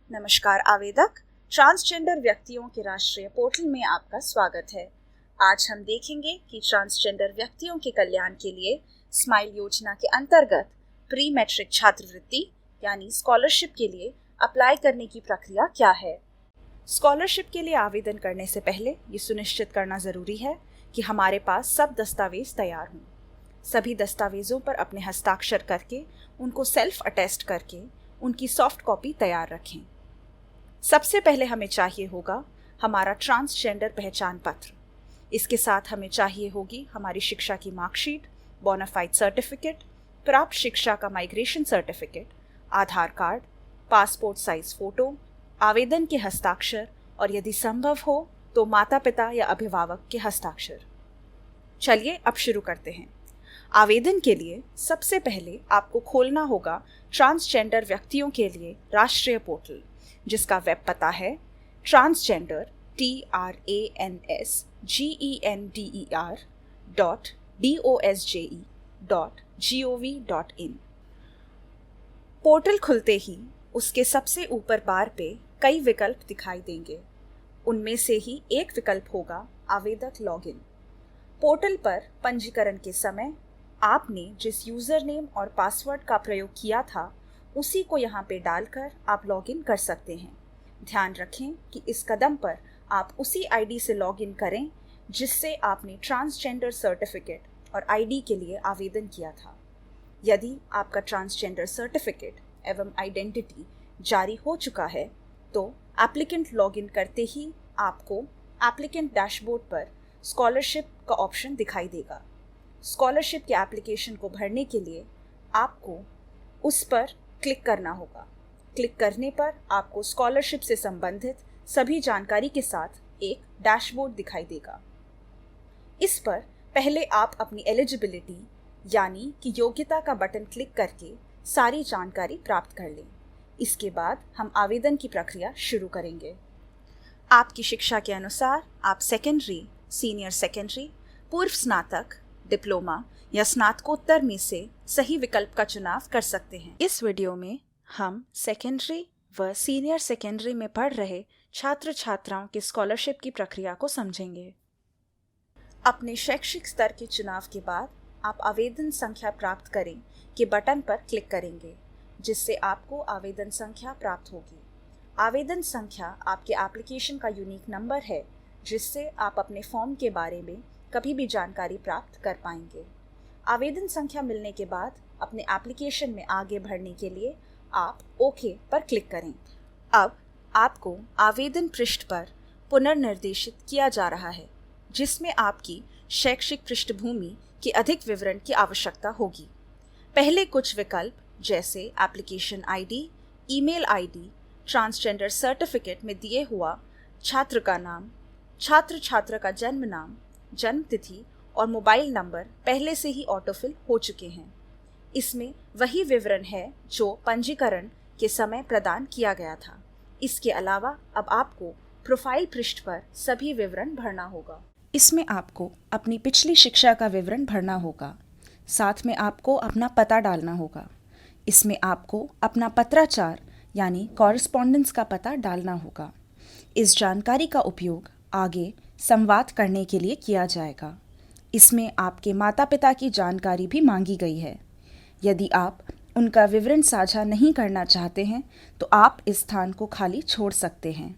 नमस्कार आवेदक, ट्रांसजेंडर व्यक्तियों के राष्ट्रीय पोर्टल में आपका स्वागत है। आज हम देखेंगे कि ट्रांसजेंडर व्यक्तियों के कल्याण के लिए स्माइल योजना के अंतर्गत प्री मैट्रिक छात्रवृत्ति यानी स्कॉलरशिप के लिए अप्लाई करने की प्रक्रिया क्या है। स्कॉलरशिप के लिए आवेदन करने से पहले ये सुनिश्चित करना ज़रूरी है कि हमारे पास सब दस्तावेज तैयार हों। सभी दस्तावेजों पर अपने हस्ताक्षर करके उनको सेल्फ अटेस्ट करके उनकी सॉफ्ट कॉपी तैयार रखें। सबसे पहले हमें चाहिए होगा हमारा ट्रांसजेंडर पहचान पत्र। इसके साथ हमें चाहिए होगी हमारी शिक्षा की मार्कशीट, बोनाफाइड सर्टिफिकेट, प्राप्त शिक्षा का माइग्रेशन सर्टिफिकेट, आधार कार्ड, पासपोर्ट साइज फोटो, आवेदन के हस्ताक्षर और यदि संभव हो तो माता पिता या अभिभावक के हस्ताक्षर। चलिए अब शुरू करते हैं। आवेदन के लिए सबसे पहले आपको खोलना होगा ट्रांसजेंडर व्यक्तियों के लिए राष्ट्रीय पोर्टल, जिसका वेब पता है transgender.dosge.gov.in। पोर्टल खुलते ही उसके सबसे ऊपर बार पे कई विकल्प दिखाई देंगे। उनमें से ही एक विकल्प होगा आवेदक लॉगिन। पोर्टल पर पंजीकरण के समय आपने जिस यूज़र नेम और पासवर्ड का प्रयोग किया था उसी को यहाँ पे डालकर आप लॉगिन कर सकते हैं। ध्यान रखें कि इस कदम पर आप उसी आईडी से लॉगिन करें जिससे आपने ट्रांसजेंडर सर्टिफिकेट और आईडी के लिए आवेदन किया था। यदि आपका ट्रांसजेंडर सर्टिफिकेट एवं आइडेंटिटी जारी हो चुका है तो एप्लीकेंट लॉगिन करते ही आपको एप्लीकेंट डैशबोर्ड पर स्कॉलरशिप का ऑप्शन दिखाई देगा। स्कॉलरशिप के एप्लीकेशन को भरने के लिए आपको उस पर क्लिक करना होगा। क्लिक करने पर आपको स्कॉलरशिप से संबंधित सभी जानकारी के साथ एक डैशबोर्ड दिखाई देगा। इस पर पहले आप अपनी एलिजिबिलिटी यानी कि योग्यता का बटन क्लिक करके सारी जानकारी प्राप्त कर लें। इसके बाद हम आवेदन की प्रक्रिया शुरू करेंगे। आपकी शिक्षा के अनुसार आप सेकेंडरी, सीनियर सेकेंडरी, पूर्व स्नातक, डिप्लोमा या स्नातकोत्तर में से सही विकल्प का चुनाव कर सकते हैं। इस वीडियो में हम सेकेंडरी व सीनियर सेकेंडरी में पढ़ रहे छात्र छात्राओं के स्कॉलरशिप की प्रक्रिया को समझेंगे। अपने शैक्षिक स्तर के चुनाव के बाद आप आवेदन संख्या प्राप्त करें के बटन पर क्लिक करेंगे, जिससे आपको आवेदन संख्या प्राप्त होगी। आवेदन संख्या आपके एप्लीकेशन का यूनिक नंबर है, जिससे आप अपने फॉर्म के बारे में कभी भी जानकारी प्राप्त कर पाएंगे। आवेदन संख्या मिलने के बाद अपने एप्लीकेशन में आगे बढ़ने के लिए आप ओके पर क्लिक करें। अब आपको आवेदन पृष्ठ पर पुनर्निर्देशित किया जा रहा है, जिसमें आपकी शैक्षिक पृष्ठभूमि के अधिक विवरण की आवश्यकता होगी। पहले कुछ विकल्प जैसे application ID, email ID, transgender certificate में दिए हुआ छात्र का नाम, छात्र छात्रा का जन्म नाम, जन्म तिथि और मोबाइल नंबर पहले से ही ऑटोफिल हो चुके हैं। इसमें वही विवरण है जो पंजीकरण के समय प्रदान किया गया था। इसके अलावा अब आपको प्रोफाइल पृष्ठ पर सभी विवरण भरना होगा। इसमें आपको अपनी पिछली शिक्षा का विवरण भरना होगा। साथ में आपको अपना पता डालना होगा। इसमें आपको अपना पत्राचार यानी कॉरेस्पॉन्डेंस का पता डालना होगा। इस जानकारी का उपयोग आगे संवाद करने के लिए किया जाएगा। इसमें आपके माता पिता की जानकारी भी मांगी गई है। यदि आप उनका विवरण साझा नहीं करना चाहते हैं तो आप इस स्थान को खाली छोड़ सकते हैं।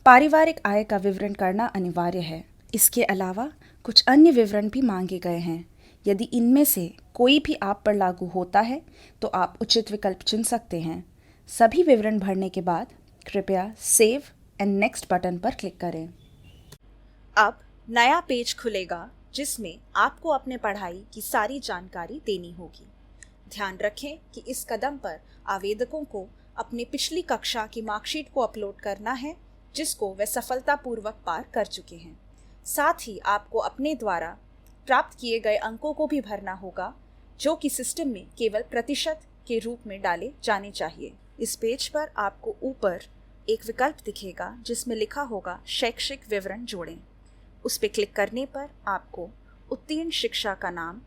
पारिवारिक आय का विवरण करना अनिवार्य है। इसके अलावा कुछ अन्य विवरण भी मांगे गए हैं। यदि इनमें से कोई भी आप पर लागू होता है तो आप उचित विकल्प चुन सकते हैं। सभी विवरण भरने के बाद कृपया सेव एंड नेक्स्ट बटन पर क्लिक करें। अब नया पेज खुलेगा जिसमें आपको अपने पढ़ाई की सारी जानकारी देनी होगी। ध्यान रखें कि इस कदम पर आवेदकों को अपनी पिछली कक्षा की मार्कशीट को अपलोड करना है, जिसको वे सफलतापूर्वक पार कर चुके हैं। साथ ही आपको अपने द्वारा प्राप्त किए गए अंकों को भी भरना होगा, जो कि सिस्टम में केवल प्रतिशत के रूप में डाले जाने चाहिए। इस पेज पर आपको ऊपर एक विकल्प दिखेगा जिसमें लिखा होगा शैक्षिक विवरण जोड़ें। उस पर क्लिक करने पर आपको उत्तीर्ण शिक्षा का नाम,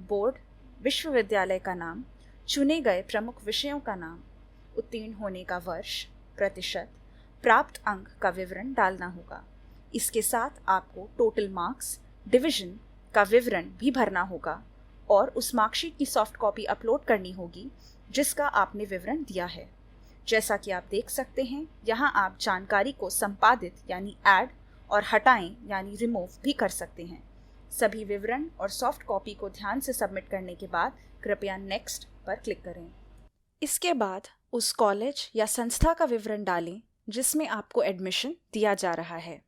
बोर्ड, विश्वविद्यालय का नाम, चुने गए प्रमुख विषयों का नाम, उत्तीर्ण होने का वर्ष, प्रतिशत, प्राप्त अंक का विवरण डालना होगा। इसके साथ आपको टोटल मार्क्स, डिवीजन का विवरण भी भरना होगा और उस मार्कशीट की सॉफ्ट कॉपी अपलोड करनी होगी जिसका आपने विवरण दिया है। जैसा कि आप देख सकते हैं, यहाँ आप जानकारी को संपादित यानी ऐड और हटाएं यानी रिमूव भी कर सकते हैं। सभी विवरण और सॉफ्ट कॉपी को ध्यान से सबमिट करने के बाद कृपया नेक्स्ट पर क्लिक करें। इसके बाद उस कॉलेज या संस्था का विवरण डालें जिसमें आपको एडमिशन दिया जा रहा है।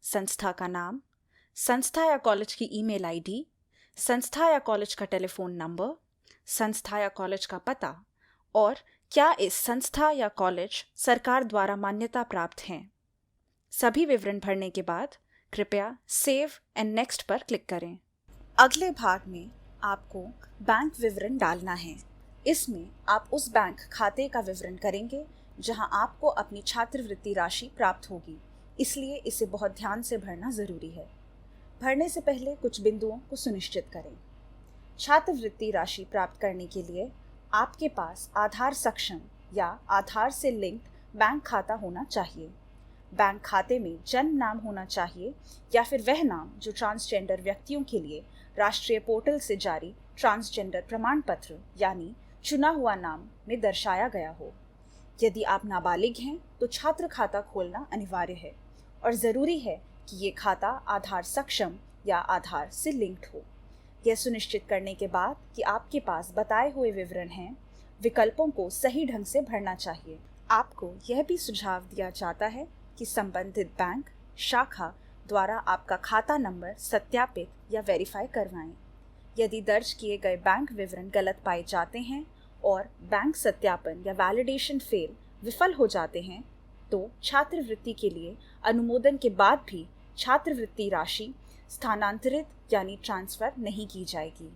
संस्था का नाम, संस्था या कॉलेज की ईमेल आईडी, संस्था या कॉलेज का टेलीफोन नंबर, संस्था या कॉलेज का पता और क्या इस संस्था या कॉलेज सरकार द्वारा मान्यता प्राप्त हैं। सभी विवरण भरने के बाद कृपया सेव एंड नेक्स्ट पर क्लिक करें। अगले भाग में आपको बैंक विवरण डालना है। इसमें आप उस बैंक खाते का विवरण करेंगे जहां आपको अपनी छात्रवृत्ति राशि प्राप्त होगी, इसलिए इसे बहुत ध्यान से भरना ज़रूरी है। भरने से पहले कुछ बिंदुओं को सुनिश्चित करें। छात्रवृत्ति राशि प्राप्त करने के लिए आपके पास आधार सक्षम या आधार से लिंक्ड बैंक खाता होना चाहिए। बैंक खाते में जन्म नाम होना चाहिए या फिर वह नाम जो ट्रांसजेंडर व्यक्तियों के लिए राष्ट्रीय पोर्टल से जारी ट्रांसजेंडर प्रमाण पत्र यानी चुना हुआ नाम में दर्शाया गया हो। यदि आप नाबालिग हैं तो छात्र खाता खोलना अनिवार्य है और ज़रूरी है कि ये खाता आधार सक्षम या आधार से लिंक्ड हो। यह सुनिश्चित करने के बाद कि आपके पास बताए हुए विवरण हैं, विकल्पों को सही ढंग से भरना चाहिए। आपको यह भी सुझाव दिया जाता है कि संबंधित बैंक शाखा द्वारा आपका खाता नंबर सत्यापित या वेरीफाई करवाएं। यदि दर्ज किए गए बैंक विवरण गलत पाए जाते हैं और बैंक सत्यापन या वैलिडेशन फेल विफल हो जाते हैं तो छात्रवृत्ति के लिए अनुमोदन के बाद भी छात्रवृत्ति राशि स्थानांतरित यानी ट्रांसफ़र नहीं की जाएगी।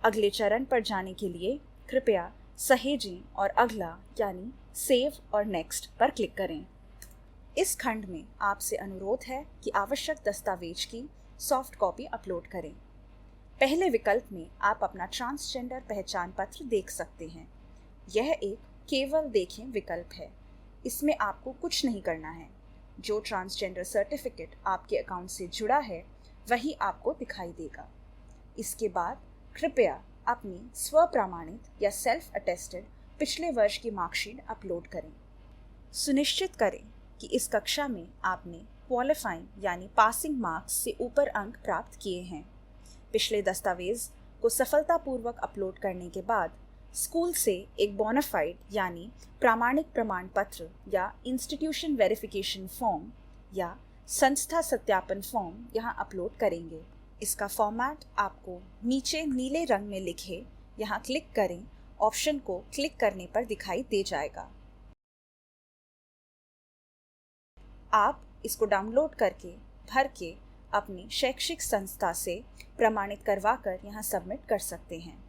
अगले चरण पर जाने के लिए कृपया सहेजें और अगला यानी सेव और नेक्स्ट पर क्लिक करें। इस खंड में आपसे अनुरोध है कि आवश्यक दस्तावेज की सॉफ्ट कॉपी अपलोड करें। पहले विकल्प में आप अपना ट्रांसजेंडर पहचान पत्र देख सकते हैं। यह एक केवल देखें विकल्प है। इसमें आपको कुछ नहीं करना है। जो ट्रांसजेंडर सर्टिफिकेट आपके अकाउंट से जुड़ा है वही आपको दिखाई देगा। इसके बाद कृपया अपनी स्वप्रमाणित या सेल्फ अटेस्टेड पिछले वर्ष की मार्कशीट अपलोड करें। सुनिश्चित करें कि इस कक्षा में आपने क्वालिफाइंग यानी पासिंग मार्क्स से ऊपर अंक प्राप्त किए हैं। पिछले दस्तावेज को सफलतापूर्वक अपलोड करने के बाद स्कूल से एक बोनाफाइड यानी प्रामाणिक प्रमाण पत्र या इंस्टीट्यूशन वेरिफिकेशन फॉर्म या संस्था सत्यापन फॉर्म यहाँ अपलोड करेंगे। इसका फॉर्मेट आपको नीचे नीले रंग में लिखे यहाँ क्लिक करें ऑप्शन को क्लिक करने पर दिखाई दे जाएगा। आप इसको डाउनलोड करके भर के अपनी शैक्षिक संस्था से प्रमाणित करवाकर यहाँ सबमिट कर सकते हैं।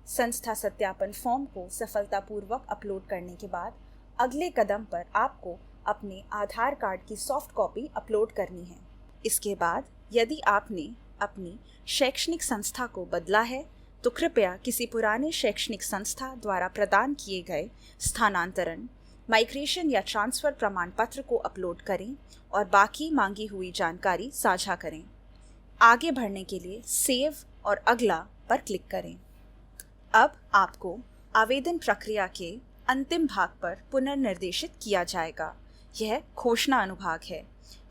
संस्था सत्यापन फॉर्म को सफलतापूर्वक अपलोड करने के बाद अगले कदम पर आपको अपने आधार कार्ड की सॉफ्ट कॉपी अपलोड करनी है। इसके बाद यदि आपने अपनी शैक्षणिक संस्था को बदला है तो कृपया किसी पुराने शैक्षणिक संस्था द्वारा प्रदान किए गए स्थानांतरण, माइग्रेशन या ट्रांसफ़र प्रमाण पत्र को अपलोड करें और बाकी मांगी हुई जानकारी साझा करें। आगे बढ़ने के लिए सेव और अगला पर क्लिक करें। अब आपको आवेदन प्रक्रिया के अंतिम भाग पर पुनर्निर्देशित किया जाएगा। यह घोषणा अनुभाग है।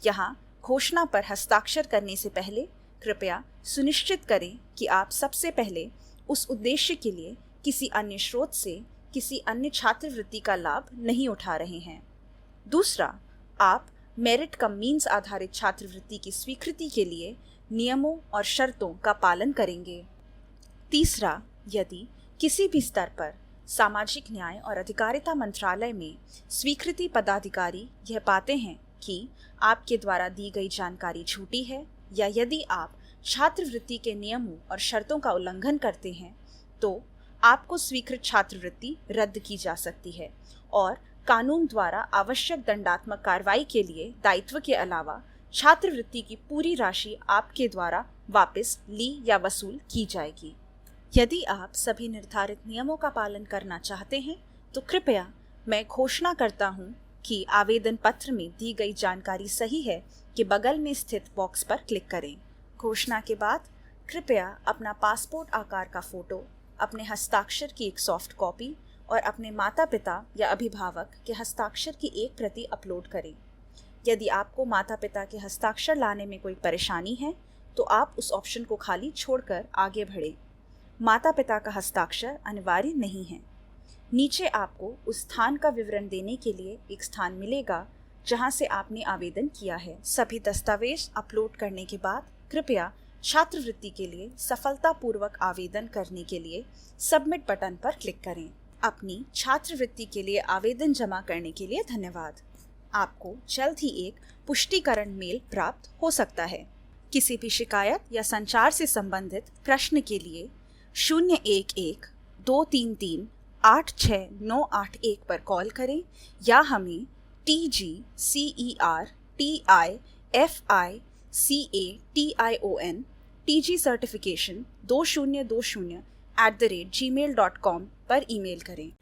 यहाँ घोषणा पर हस्ताक्षर करने से पहले कृपया सुनिश्चित करें कि आप सबसे पहले उस उद्देश्य के लिए किसी अन्य स्रोत से किसी अन्य छात्रवृत्ति का लाभ नहीं उठा रहे हैं। दूसरा, आप मेरिट कम मीन्स आधारित छात्रवृत्ति की स्वीकृति के लिए नियमों और शर्तों का पालन करेंगे। तीसरा, यदि किसी भी स्तर पर सामाजिक न्याय और अधिकारिता मंत्रालय में स्वीकृति पदाधिकारी यह पाते हैं कि आपके द्वारा दी गई जानकारी झूठी है या यदि आप छात्रवृत्ति के नियमों और शर्तों का उल्लंघन करते हैं तो आपको स्वीकृत छात्रवृत्ति रद्द की जा सकती है और कानून द्वारा आवश्यक दंडात्मक कार्रवाई के लिए दायित्व के अलावा छात्रवृत्ति की पूरी राशि आपके द्वारा वापस ली या वसूल की जाएगी। यदि आप सभी निर्धारित नियमों का पालन करना चाहते हैं तो कृपया मैं घोषणा करता हूं कि आवेदन पत्र में दी गई जानकारी सही है कि बगल में स्थित बॉक्स पर क्लिक करें। घोषणा के बाद कृपया अपना पासपोर्ट आकार का फोटो, अपने हस्ताक्षर की एक सॉफ्ट कॉपी और अपने माता पिता या अभिभावक के हस्ताक्षर की एक प्रति अपलोड करें। यदि आपको माता पिता के हस्ताक्षर लाने में कोई परेशानी है तो आप उस ऑप्शन को खाली छोड़कर आगे बढ़ें। माता पिता का हस्ताक्षर अनिवार्य नहीं है। नीचे आपको उस स्थान का विवरण देने के लिए एक स्थान मिलेगा जहां से आपने आवेदन किया है। सभी दस्तावेज अपलोड करने के बाद कृपया छात्रवृत्ति के लिए सफलतापूर्वक आवेदन करने के लिए सबमिट बटन पर क्लिक करें। अपनी छात्रवृत्ति के लिए आवेदन जमा करने के लिए धन्यवाद। आपको जल्द ही एक पुष्टिकरण मेल प्राप्त हो सकता है। किसी भी शिकायत या संचार से संबंधित प्रश्न के लिए 011-233-86981 पर कॉल करें या हमें TGCERTIFICATION TG certification 2020@gmail.com पर ईमेल करें।